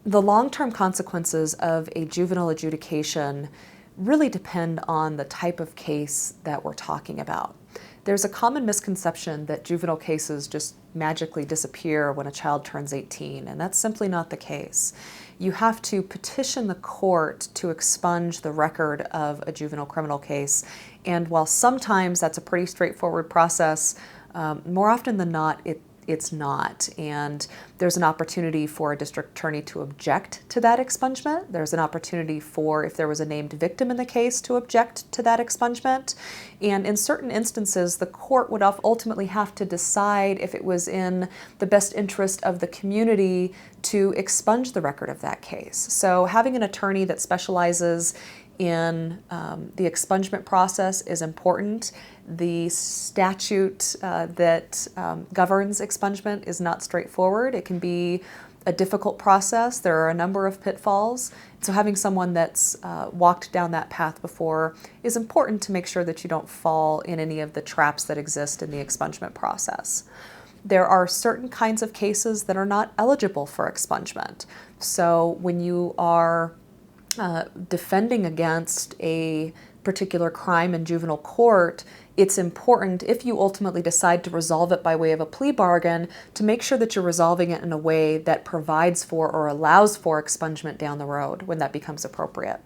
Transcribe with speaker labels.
Speaker 1: The long-term consequences of a juvenile adjudication really depend on the type of case that we're talking about. There's a common misconception that juvenile cases just magically disappear when a child turns 18, and that's simply not the case. You have to petition the court to expunge the record of a juvenile criminal case, and while sometimes that's a pretty straightforward process, more often than not, it's not. And there's an opportunity for a district attorney to object to that expungement. There's an opportunity for, if there was a named victim in the case, to object to that expungement. And in certain instances, the court would ultimately have to decide if it was in the best interest of the community to expunge the record of that case. So having an attorney that specializes in the expungement process is important. The statute that governs expungement is not straightforward. It can be a difficult process. There are a number of pitfalls. So having someone that's walked down that path before is important to make sure that you don't fall in any of the traps that exist in the expungement process. There are certain kinds of cases that are not eligible for expungement. So when you are defending against a particular crime in juvenile court, it's important, if you ultimately decide to resolve it by way of a plea bargain, to make sure that you're resolving it in a way that provides for or allows for expungement down the road when that becomes appropriate.